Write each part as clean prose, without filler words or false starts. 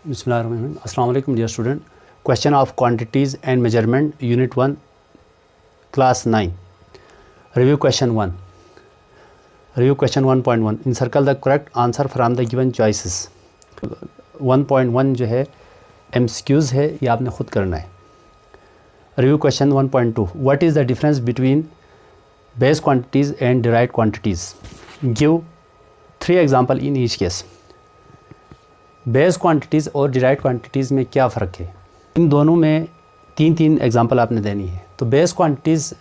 बिस्मिल्लाहिर्रहमानिर्रहीम। अस्सलाम वालेकुम dear student. Question of quantities and measurement unit 1 class 9। Review question 1। Review question 1.1 encircle the correct answer from the given choices. 1.1 जो है MCQs है, ये आपने ख़ुद करना है। Review question 1.2 what is the difference between base quantities and derived quantities. Give 3 example in each case. Base quantities और derived quantities में क्या फ़र्क है, इन दोनों में 3 एग्जांपल आपने देनी है। तो बेस क्वांटिटीज़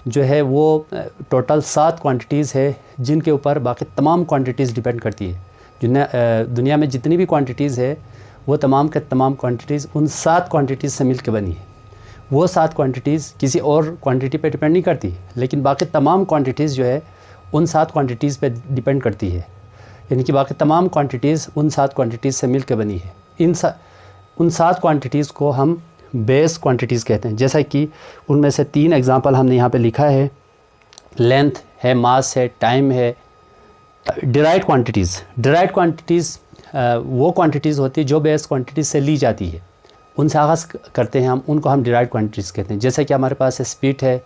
जो है वो टोटल 7 क्वांटिटीज़ है जिनके ऊपर बाकी तमाम क्वांटिटीज़ डिपेंड करती है। दुनिया में जितनी भी क्वांटिटीज़ है वो तमाम के तमाम क्वांटिटीज़ उन 7 क्वांटिटीज़ से मिल के बनी है। वो 7 क्वांटिटीज़ किसी और क्वांटिटी पे डिपेंड नहीं करती, लेकिन बाकी तमाम क्वांटिटीज़ जो है उन 7 क्वांटिटीज़ पे डिपेंड करती है। यानी कि बाकी तमाम क्वांटिटीज़ उन 7 क्वांटिटीज़ से मिल के बनी है। उन 7 क्वांटिटीज़ को हम बेस क्वांटिटीज़ कहते हैं। जैसा कि उनमें से 3 एग्जांपल हमने यहाँ पे लिखा है, लेंथ है, मास है, टाइम है। डिराइव्ड क्वांटिटीज़ वो क्वांटिटीज़ होती है जो बेस क्वांटिटीज़ से ली जाती है, उनसे आगाज़ करते हैं हम, उनको हम डिराइव्ड क्वांटिटीज़ कहते हैं। जैसे कि हमारे पास स्पीड है,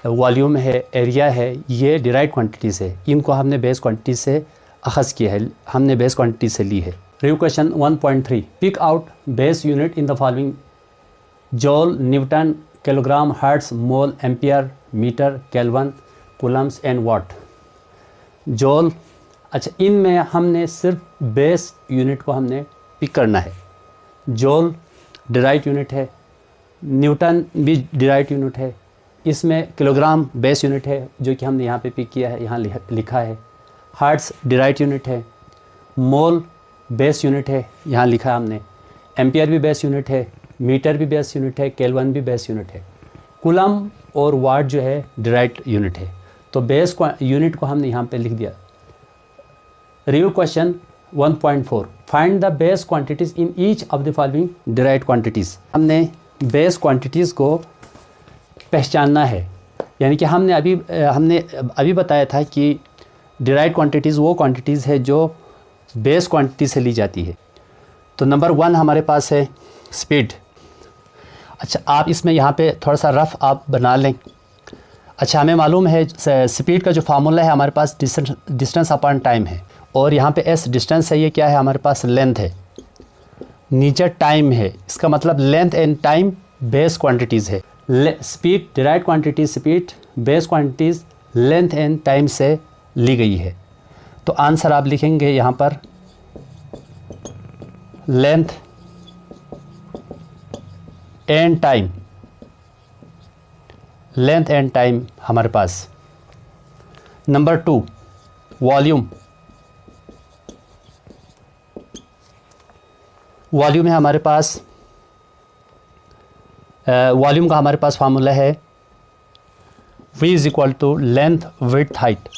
वॉल्यूम है, एरिया है, ये डिराइव्ड क्वांटिटीज़ है। इनको हमने बेस क्वांटिटीज़ से अख़ज़ किया है, हमने बेस क्वांटिटी से ली है। Review question 1.3 pick out base unit in the following. Joule, newton, kilogram, hertz, mole, ampere, metre, kelvin, coulombs and watt. Joule, अच्छा, इनमें हमने सिर्फ बेस यूनिट को हमने पिक करना है। जॉल डिराइव्ड यूनिट है, न्यूटन भी डिराइव्ड यूनिट है, इसमें किलोग्राम बेस यूनिट है जो कि हमने यहाँ पे पिक किया है, यहाँ लिखा है। हर्ट्ज़ डिराइव्ड यूनिट है, मोल बेस यूनिट है, यहाँ लिखा है हमने। एम्पियर भी बेस यूनिट है, मीटर भी बेस यूनिट है, केल्विन भी बेस यूनिट है। कूलम और वाट जो है डिराइव्ड यूनिट है। तो बेस यूनिट को हमने यहाँ पे लिख दिया। Review question 1.4 find the base quantities in each of the following derived quantities. हमने बेस क्वांटिटीज़ को पहचानना है, यानी कि हमने अभी बताया था कि डिराइव्ड क्वांटिटीज़ वो क्वांटिटीज़ है जो बेस क्वांटिटी से ली जाती है। तो नंबर 1 हमारे पास है स्पीड। अच्छा, आप इसमें यहाँ पे थोड़ा सा रफ़ आप बना लें। अच्छा, हमें मालूम है स्पीड का जो फार्मूला है हमारे पास डिस्टेंस अपॉन टाइम है, और यहाँ पे एस डिस्टेंस है, ये क्या है हमारे पास लेंथ है, नीचे टाइम है। इसका मतलब length and time base quantities है। Speed derived quantities, speed base quantities length and time से ली गई है। तो आंसर आप लिखेंगे यहाँ पर length and time, length and time हमारे पास। Number 2 volume. वॉल्यूम है हमारे पास, वॉल्यूम का हमारे पास फार्मूला है V is equal to length width height.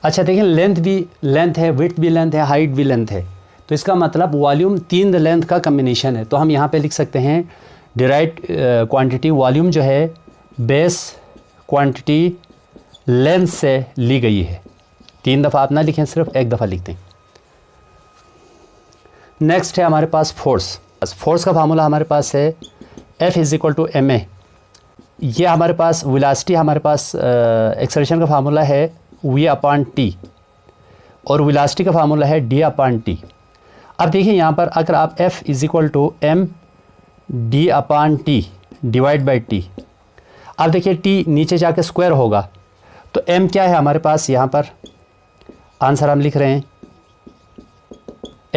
अच्छा देखिए, लेंथ भी लेंथ है, विड्थ भी लेंथ है, हाइट भी लेंथ है। तो इसका मतलब वॉल्यूम 3 लेंथ का कम्बिनेशन है। तो हम यहाँ पे लिख सकते हैं डिराइव्ड क्वांटिटी वॉल्यूम जो है बेस क्वांटिटी लेंथ से ली गई है। 3 दफ़ा आप ना लिखें, सिर्फ 1 दफ़ा लिख दें। नेक्स्ट है हमारे पास फोर्स। फोर्स का फार्मूला हमारे पास है F is equal to ma। ये हमारे पास वेलोसिटी, हमारे पास एक्सेलरेशन का फार्मूला है V अपॉन T, और वेलोसिटी का फार्मूला है D अपॉन T। अब देखिए यहाँ पर अगर आप F is equal to m D upon T divide by T, अब देखिए T नीचे जाके स्क्वायर होगा, तो m क्या है हमारे पास, यहाँ पर आंसर हम लिख रहे हैं।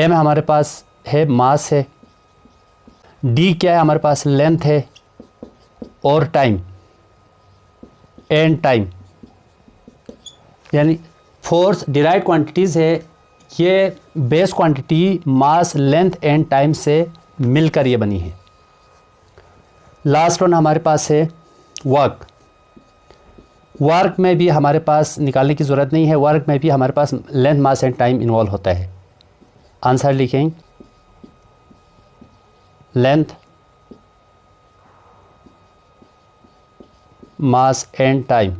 m हमारे पास है मास है, D क्या है हमारे पास लेंथ है, और टाइम एंड टाइम, यानी फोर्स डिराइव्ड क्वांटिटीज़ है, ये base quantity mass length and time से मिलकर ये बनी है। लास्ट वन हमारे पास है वर्क। वर्क में भी हमारे पास निकालने की ज़रूरत नहीं है, वर्क में भी हमारे पास length mass and time involve होता है। आंसर लिखें length mass and time.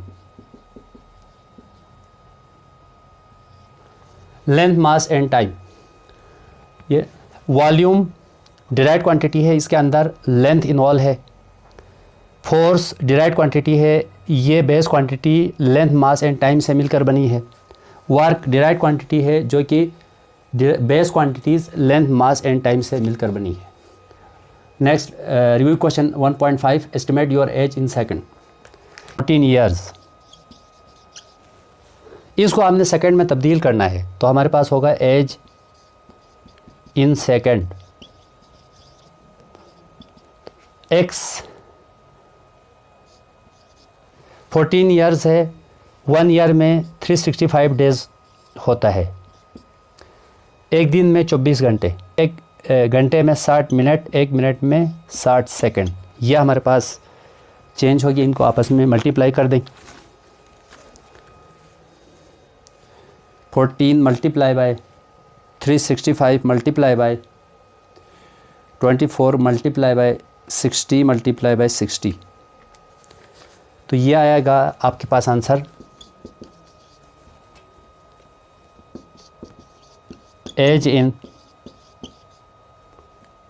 Length mass and time, ये वॉल्यूम डिराइव्ड क्वांटिटी है, इसके अंदर लेंथ इन्वॉल्व है। फोर्स डिराइव्ड क्वांटिटी है, ये base quantity length mass and time से मिलकर बनी है। वर्क डिराइव्ड क्वांटिटी है जो कि base quantities length mass and time से मिलकर बनी है। Next review question 1.5 estimate your age in second. 14 years, इसको हमने सेकंड में तब्दील करना है तो हमारे पास होगा age in second x. 14 years है, 1 ईयर में 365 डेज होता है। एक दिन में 24 घंटे, एक घंटे में 60 मिनट, एक मिनट में 60 सेकंड। यह हमारे पास चेंज होगी, इनको आपस में मल्टीप्लाई कर दें। 14 multiply by 365 multiply by 24 multiply by 60 multiply by 60, तो ये आएगा आपके पास आंसर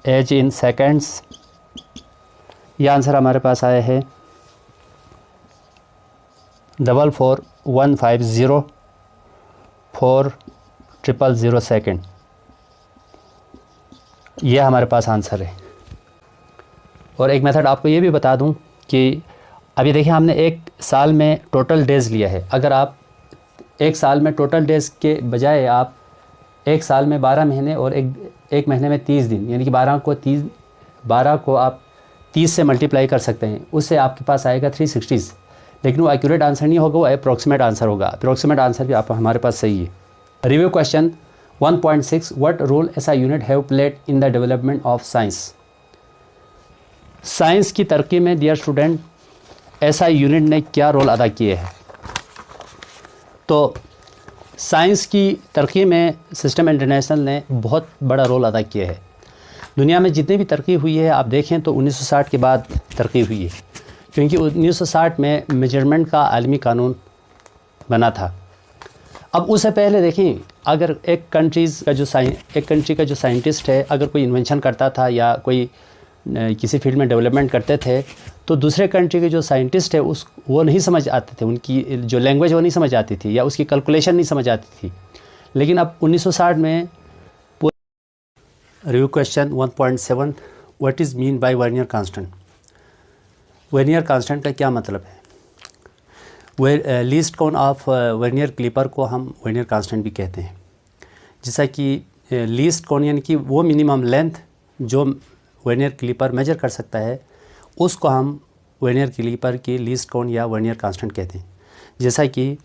एज इन सेकेंड्स। ये आंसर हमारे पास आया है 44,150,4,000 सेकेंड। यह हमारे पास आंसर है। और एक मेथड आपको ये भी बता दूं कि अभी देखिए हमने एक साल में टोटल डेज़ लिया है। अगर आप एक साल में टोटल डेज़ के बजाय आप एक साल में 12 महीने और एक महीने में 30 दिन, यानी कि 12 को आप 30 से मल्टीप्लाई कर सकते हैं, उससे आपके पास आएगा 360। लेकिन वो एक्यूरेट आंसर नहीं होगा, वो अप्रॉक्सीमेट आंसर होगा। अप्रॉक्सीमेट आंसर भी आप हमारे पास सही है। Review question 1.6 what role SI unit have played in the development of science. Science की तरक्की में डियर स्टूडेंट एसआई यूनिट ने क्या रोल अदा किए हैं। तो साइंस की तरक्की में सिस्टम इंटरनेशनल ने बहुत बड़ा रोल अदा किया है। दुनिया में जितनी भी तरक्की हुई है आप देखें तो 1960 के बाद तरक्की हुई है, क्योंकि 1960 में मेजरमेंट का आलमी कानून बना था। अब उससे पहले देखें, अगर एक कंट्री का जो साइंटिस्ट है अगर कोई इन्वेंशन करता था या कोई किसी फील्ड में डेवलपमेंट करते थे तो दूसरे कंट्री के जो साइंटिस्ट है वो नहीं समझ आते थे, उनकी जो लैंग्वेज वो नहीं समझ आती थी या उसकी कैलकुलेशन नहीं समझ आती थी। लेकिन अब 1960 में review question 1.7 what is mean bye vernier constant. Vernier constant का क्या मतलब है। Least count of vernier clipper को हम वर्नियर कांस्टेंट भी कहते हैं। जैसा कि लीस्ट काउंट यानी कि वो मिनिमम लेंथ जो वर्नियर क्लिपर मेजर कर सकता है उसको हम वर्नियर क्लिपर की लीस्ट काउंट या वर्नियर कांस्टेंट कहते हैं। जैसा कि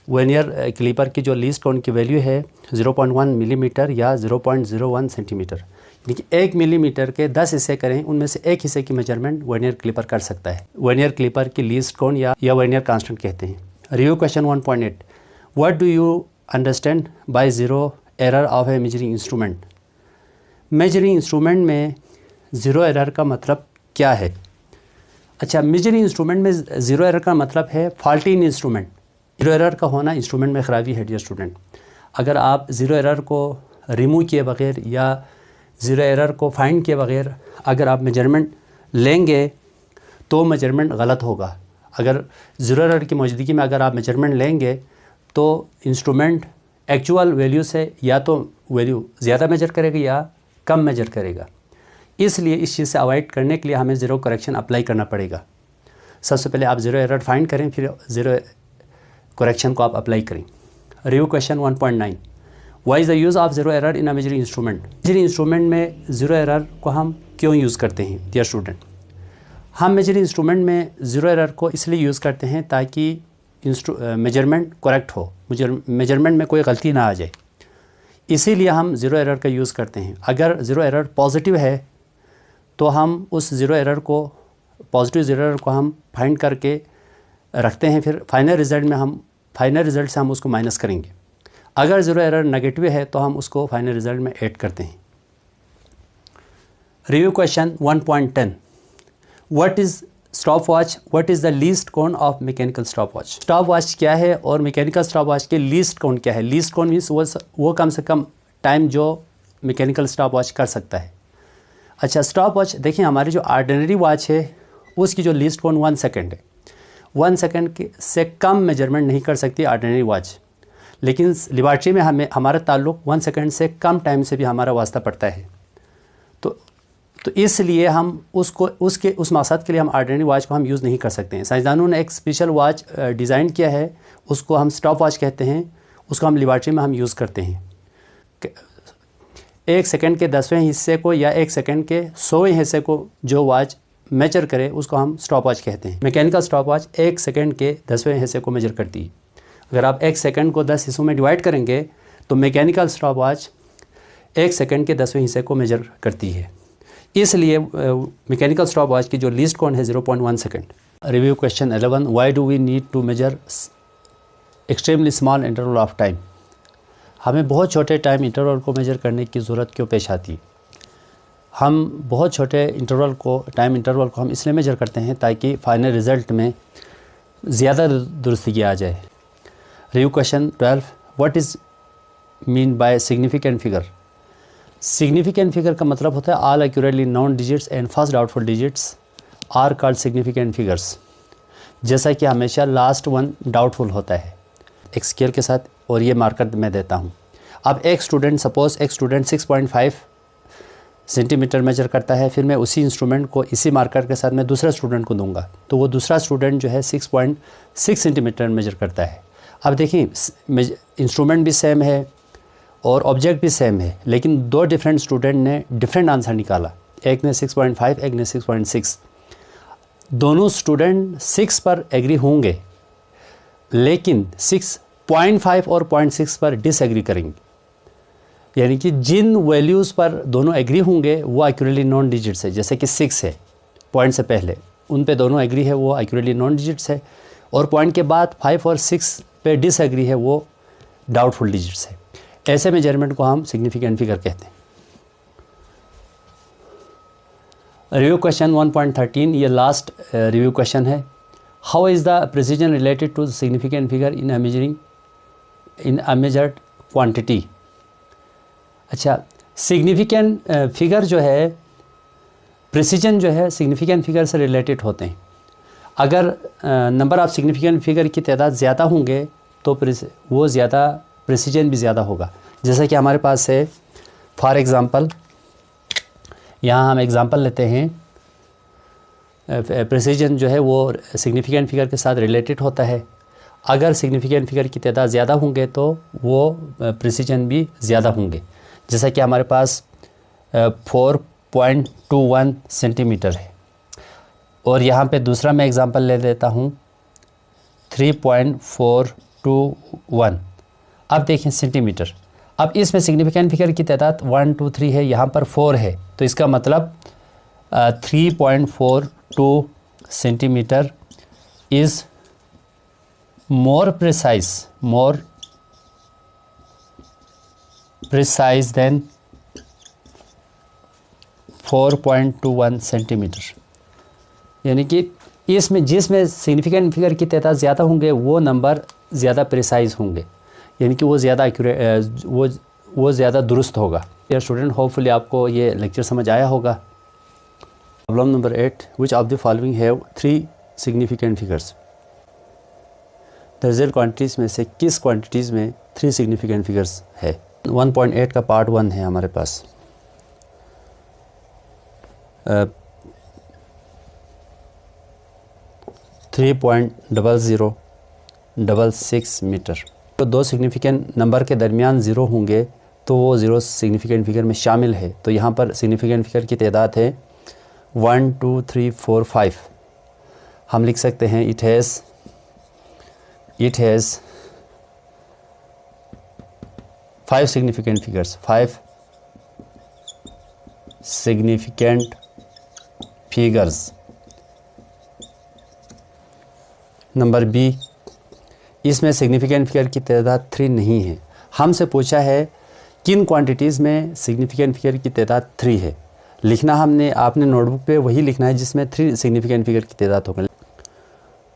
वर्नियर क्लिपर की जो लीस्ट काउंट की वैल्यू है 0.1 मिलीमीटर या 0.01 सेंटीमीटर, यानी कि 1 मिलीमीटर के 10 हिस्से करें, उनमें से एक हिस्से की मेजरमेंट वर्नियर क्लिपर कर सकता है। वर्नियर क्लिपर की लीस्ट काउंट या वर्नियर कांस्टेंट कहते हैं। Review question 1.8 what do you understand by zero error of A measuring instrument. Measuring instrument में ज़ीरो एरर का मतलब क्या है। अच्छा, मेजरिंग इंस्ट्रूमेंट में ज़ीरो एरर का मतलब है फॉल्टी इन इंस्ट्रूमेंट। ज़ीरो एरर का होना इंस्ट्रूमेंट में ख़राबी है डियर स्टूडेंट। अगर आप ज़ीरो एरर को रिमूव किए बगैर या ज़ीरो एरर को फाइंड किए बगैर अगर आप मेजरमेंट लेंगे तो मेजरमेंट गलत होगा। अगर ज़ीरो एरर की मौजूदगी में अगर आप मेजरमेंट लेंगे तो इंस्ट्रूमेंट एक्चुअल वैल्यू से या तो वैल्यू ज़्यादा मेजर करेगा या कम मेजर करेगा। इसलिए इस चीज़ से अवॉइड करने के लिए हमें ज़ीरो करेक्शन अप्लाई करना पड़ेगा। सबसे पहले आप ज़ीरो एरर फाइंड करें, फिर ज़ीरो करेक्शन को आप अप्लाई करें। Review question 1.9 why is the use of zero error in a measuring instrument. Measuring instrument में ज़ीरो एरर को हम क्यों यूज़ करते हैं डियर स्टूडेंट। हम मेजरिंग इंस्ट्रूमेंट में ज़ीरो एरर को इसलिए यूज़ करते हैं ताकि मेजरमेंट करेक्ट हो, मेजरमेंट में कोई गलती ना आ जाए, इसीलिए हम ज़ीरो एरर का यूज़ करते हैं। अगर ज़ीरो एरर पॉजिटिव है तो हम उस ज़ीरो एरर को पॉजिटिव ज़ीरो एरर को हम फाइंड करके रखते हैं, फिर फाइनल रिज़ल्ट से हम उसको माइनस करेंगे। अगर ज़ीरो एरर नेगेटिव है तो हम उसको फाइनल रिज़ल्ट में ऐड करते हैं। Review question 1.10 what is stop watch, what is the least count of mechanical stop watch. Stop watch क्या है और मैकेनिकल स्टॉप वॉच के लीस्ट काउंट क्या है। लीस्ट काउंट मीन्स वो कम से कम टाइम जो मैकेनिकल स्टॉप वॉच कर सकता है। अच्छा, स्टॉप वॉच देखिए, हमारी जो ऑर्डिनरी वॉच है उसकी जो लीस्ट काउंट 1 सेकंड है। 1 सेकंड से कम मेजरमेंट नहीं कर सकती ऑर्डिनरी वॉच, लेकिन लेबॉरेटरी में हमारा ताल्लुक 1 सेकंड से कम टाइम से भी हमारा वास्ता पड़ता है। तो इसलिए हम उस मकसद के लिए हम ऑर्डिनरी वॉच को हम यूज़ नहीं कर सकते हैं। साइंसदानों ने एक स्पेशल वॉच डिज़ाइन किया है, उसको हम स्टॉप वॉच कहते हैं। उसको हम लेबॉरेटरी में हम यूज़ करते हैं। 1 सेकंड के 10वें हिस्से को या 1 सेकंड के 100वें हिस्से को जो वॉच मेजर करे उसको हम स्टॉप वॉच कहते हैं। मैकेनिकल स्टॉप वॉच 1 सेकंड के 10वें हिस्से को मेजर करती है। अगर आप 1 सेकंड को 10 हिस्सों में डिवाइड करेंगे तो मैकेनिकल स्टॉप वॉच 1 सेकंड के 10वें हिस्से को मेजर करती है। इसलिए मैकेनिकल स्टॉप वॉच की जो लीस्ट काउंट है 0.1 second. Review question 11, why do we need to measure extremely small interval of time. हमें बहुत छोटे टाइम इंटरवल को मेजर करने की ज़रूरत क्यों पेश आती है। हम बहुत छोटे टाइम इंटरवल को हम इसलिए मेजर करते हैं ताकि फाइनल रिज़ल्ट में ज़्यादा दुरुस्ती आ जाए। Review question 12, what is mean by significant figure. Significant figure का मतलब होता है all accurately known digits and first doubtful digits are called significant figures. जैसा कि हमेशा लास्ट वन डाउटफुल होता है एक स्केल के साथ, और ये मार्कर मैं देता हूँ। अब एक स्टूडेंट 6.5 सेंटीमीटर मेजर करता है, फिर मैं उसी इंस्ट्रूमेंट को इसी मार्कर के साथ मैं दूसरा स्टूडेंट को दूंगा, तो वो दूसरा स्टूडेंट जो है 6.6 सेंटीमीटर मेजर करता है। अब देखिए, इंस्ट्रूमेंट भी सेम है और ऑब्जेक्ट भी सेम है, लेकिन 2 डिफरेंट स्टूडेंट ने डिफरेंट आंसर निकाला। एक ने 6.5, एक ने 6.6। दोनों स्टूडेंट 6 पर एग्री होंगे, लेकिन 6.5 और 0.6 पर डिसएग्री करेंगे। यानी कि जिन वैल्यूज़ पर दोनों एग्री होंगे वो एक्यूरेटली नॉन डिजिट्स है। जैसे कि 6 है पॉइंट से पहले, उन पे दोनों एग्री है, वो एक्यूरेटली नॉन डिजिट्स है। और पॉइंट के बाद 5 और 6 पे डिसएग्री है, वो डाउटफुल डिजिट्स है। ऐसे मेजरमेंट को हम सिग्निफिकेंट फिगर कहते हैं। रिव्यू क्वेश्चन 1.13, ये लास्ट रिव्यू क्वेश्चन है। How is the precision related to significant figure in a measured quantity. अच्छा, सिग्निफिकेंट फिगर जो है, प्रिसीजन जो है सिग्निफिकेंट फिगर से रिलेटेड होते हैं। अगर नंबर ऑफ सिग्निफिकेंट फिगर की तादाद ज़्यादा होंगे तो वो ज़्यादा प्रिसीजन भी ज़्यादा होगा। जैसे कि हमारे पास है, फॉर एग्ज़ाम्पल, यहाँ हम एग्ज़ाम्पल लेते हैं, प्रिसीजन जो है वो सिग्निफिकेंट फिगर के साथ रिलेटेड होता है। अगर सिग्निफिकेंट फिगर की तादाद ज़्यादा होंगे तो वो प्रिसीजन भी ज़्यादा होंगे। जैसा कि हमारे पास 4.21 सेंटीमीटर है, और यहाँ पे दूसरा मैं एग्ज़ाम्पल ले लेता हूँ 3.421। अब देखें सेंटीमीटर। अब इसमें सिग्निफिकेंट फिगर की तादाद 1, 2, 3 है, यहाँ पर 4 है, तो इसका मतलब 3.42 centimetre is more precise than 4.21 centimetre. यानी कि जिसमें सिग्निफिकेंट फिगर की तादाद ज़्यादा होंगे वो नंबर ज़्यादा प्रिसाइज होंगे, यानी कि वो ज़्यादा एक्यूरेट, वो ज़्यादा दुरुस्त होगा। यार स्टूडेंट, होपफुली आपको ये लेक्चर समझ आया होगा। Problem number 8, which of the following have 3 significant figures. Result quantities में से किस क्वांटिटीज़ में 3 सिग्निफिकेंट फिगर्स है। 1.8 का पार्ट 1 है हमारे पास। 3.0066 मीटर। तो 2 सिग्निफिकेंट नंबर के दरमियान 0 होंगे तो वो 0 सिग्निफिकेंट फिगर में शामिल है। तो यहाँ पर सिग्निफिकेंट फिगर की तादाद है 1, 2, 3, 4, 5। हम लिख सकते हैं it has 5 significant figures, 5 significant figures। Number B, इसमें सिग्निफिकेंट फिगर की तादाद 3 नहीं है। हमसे पूछा है किन क्वांटिटीज़ में सिग्निफिकेंट फिगर की तादाद 3 है। लिखना आपने नोटबुक पे वही लिखना है जिसमें 3 सिग्निफिकेंट फिगर की तादाद होगा।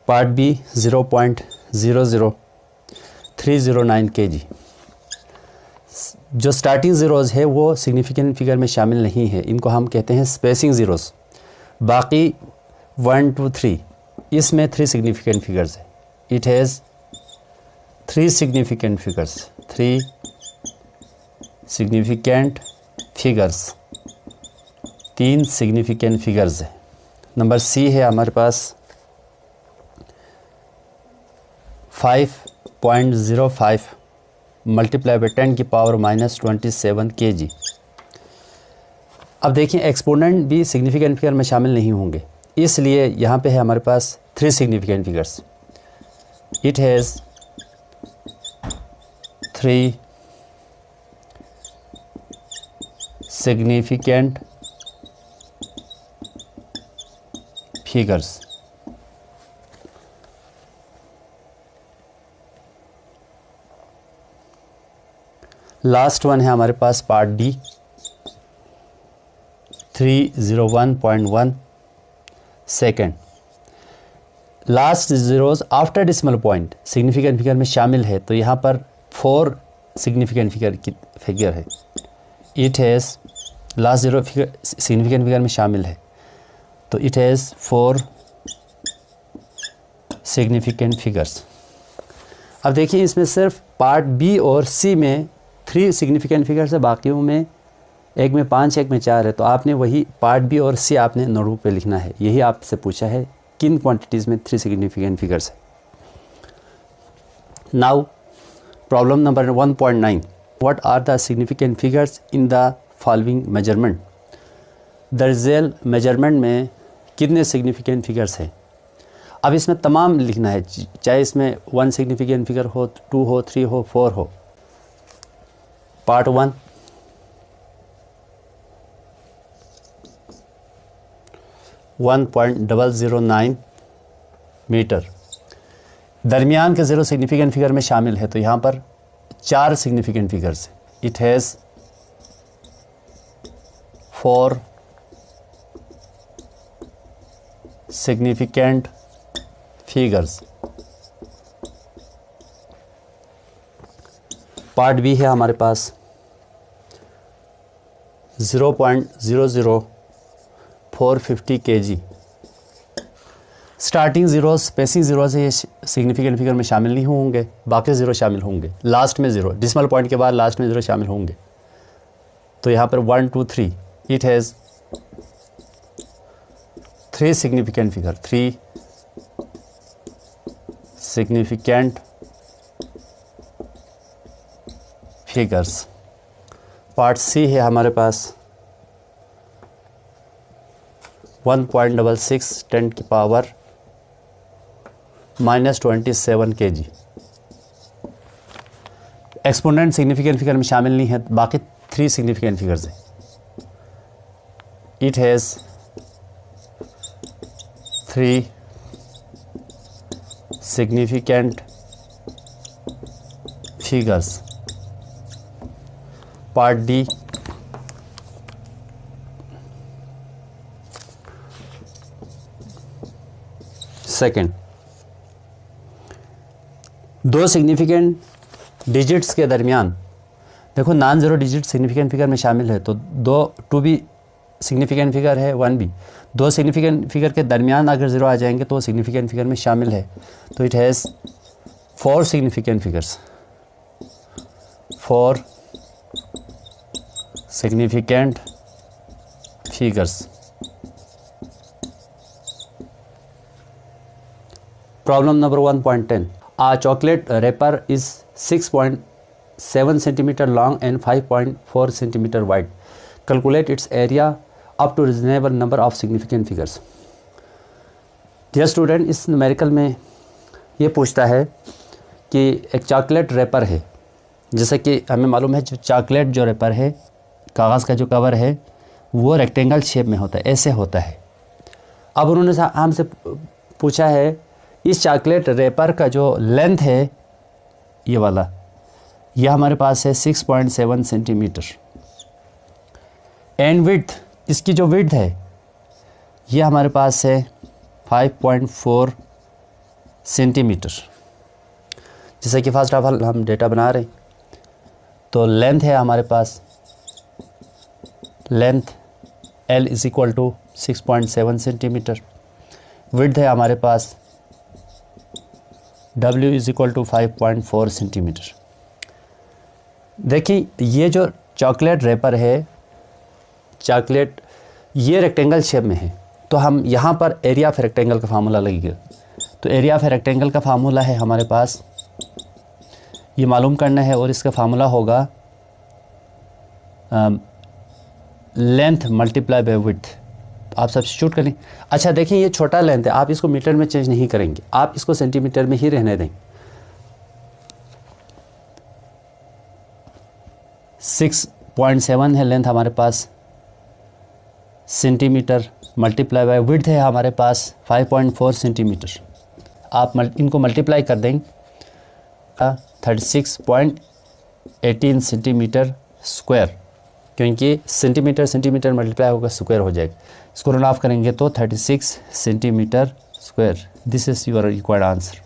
Part B 0.00309 kg। जो स्टार्टिंग ज़ीरोज़ है वो सिग्निफिकेंट फिगर में शामिल नहीं है, इनको हम कहते हैं स्पेसिंग ज़ीरोज़। बाकी 1 2 3 इसमें 3 सिग्निफिकेंट फिगर्स है। It has 3 significant figures, 3 significant figures, 3 significant figures है। नंबर सी है हमारे पास 5.05 मल्टीप्लाई बाई 10 की पावर -27 kg। अब देखिए एक्सपोनेंट भी सिग्निफिकेंट फिगर में शामिल नहीं होंगे, इसलिए यहाँ पे है हमारे पास 3 significant figures. It has 3 significant figures. Last one है हमारे पास part D 301.1 second. Last zeros after decimal point significant figure में शामिल है, तो यहाँ पर 4 सिग्निफिकेंट फिगर है। It has last zero figure significant figure में शामिल है, तो इट हैज़ 4 सिग्निफिकेंट फिगर्स। अब देखिए इसमें सिर्फ पार्ट बी और सी में 3 सिग्निफिकेंट फिगर्स है, बाकियों में एक में 5 एक में 4 है। तो आपने वही पार्ट बी और सी आपने नोटबुक पे लिखना है। यही आपसे पूछा है किन क्वांटिटीज़ में 3 सिग्निफिकेंट फिगर्स है। Now problem number 1.9, what are the significant figures in the following measurement. दर्जेल मेजरमेंट में कितने सिग्निफिकेंट फिगर्स हैं। अब इसमें तमाम लिखना है, चाहे इसमें 1 सिग्निफिकेंट फिगर हो, 2 हो, 3 हो, 4 हो। Part 1 1.009 metre. दरमियान के 0 सिग्निफिकेंट फिगर में शामिल है, तो यहाँ पर 4 सिग्निफिकेंट फिगर्स है। It has 4 significant figures. Part B है हमारे पास 0.00450 kg। Starting zero spacing zero से ये सिग्निफिकेंट फिगर में शामिल नहीं होंगे, बाकी ज़ीरो शामिल होंगे। लास्ट में ज़ीरो, डेसिमल पॉइंट के बाद लास्ट में ज़ीरो शामिल होंगे, तो यहाँ पर 1 2 3 it has 3 significant figure, 3 significant figures. Part C है हमारे पास 1.66 10 की power -27 kg। Exponent significant figure में शामिल नहीं है, बाकी 3 सिग्निफिकेंट फिगर्स हैं। It has 3 significant figures. Part D second, 2 significant digits के दरमियान, देखो non zero digit significant figure में शामिल है, तो 2 भी सिग्निफिकेंट फिगर है, 1 भी। 2 सिग्निफिकेंट फिगर के दरमियान अगर ज़ीरो आ जाएंगे तो सिग्निफिकेंट फिगर में शामिल है, तो it has 4 significant figures, 4 significant figures. Problem number 1.10, a chocolate wrapper is 6.7 centimeter long and 5.4 centimeter wide. Calculate its area up to reasonable number of significant figures. Dear student, इस numerical में ये पूछता है कि एक चॉकलेट रैपर है, जैसे कि हमें मालूम है जो चॉकलेट जो रैपर है, कागज़ का जो कवर है वो रेक्टेंगल शेप में होता है, ऐसे होता है। अब उन्होंने हमसे पूछा है इस चॉकलेट रैपर का जो लेंथ है, ये वाला, यह हमारे पास है 6.7 सेंटीमीटर, एंड विड्थ, इसकी जो विड्थ है ये हमारे पास है 5.4 सेंटीमीटर। जैसे कि फर्स्ट ऑफ ऑल हम डेटा बना रहे हैं, तो लेंथ है हमारे पास, length L is equal to 6.7 centimetre. Width है हमारे पास W is equal to 5.4 centimetre. देखिए ये जो चॉकलेट रेपर है, चॉकलेट ये रेक्टेंगल शेप में है, तो हम यहाँ पर एरिया ऑफ रेक्टेंगल का फार्मूला लगेगा। तो एरिया ऑफ रेक्टेंगल का फार्मूला है हमारे पास, ये मालूम करना है, और इसका फार्मूला होगा लेंथ मल्टीप्लाई बाय विड्थ। आप सब्स्टिट्यूट करें। अच्छा देखिए ये छोटा लेंथ है, आप इसको मीटर में चेंज नहीं करेंगे, आप इसको सेंटीमीटर में ही रहने दें। 6.7 है लेंथ हमारे पास सेंटीमीटर, मल्टीप्लाई बाय विड्थ है हमारे पास 5.4 सेंटीमीटर। आप इनको मल्टीप्लाई कर देंगे 36.18 सेंटीमीटर स्क्वायर, क्योंकि सेंटीमीटर सेंटीमीटर मल्टीप्लाई होगा स्क्वायर हो जाएगा। इसको रन ऑफ करेंगे तो 36 centimetre square. This is your required answer.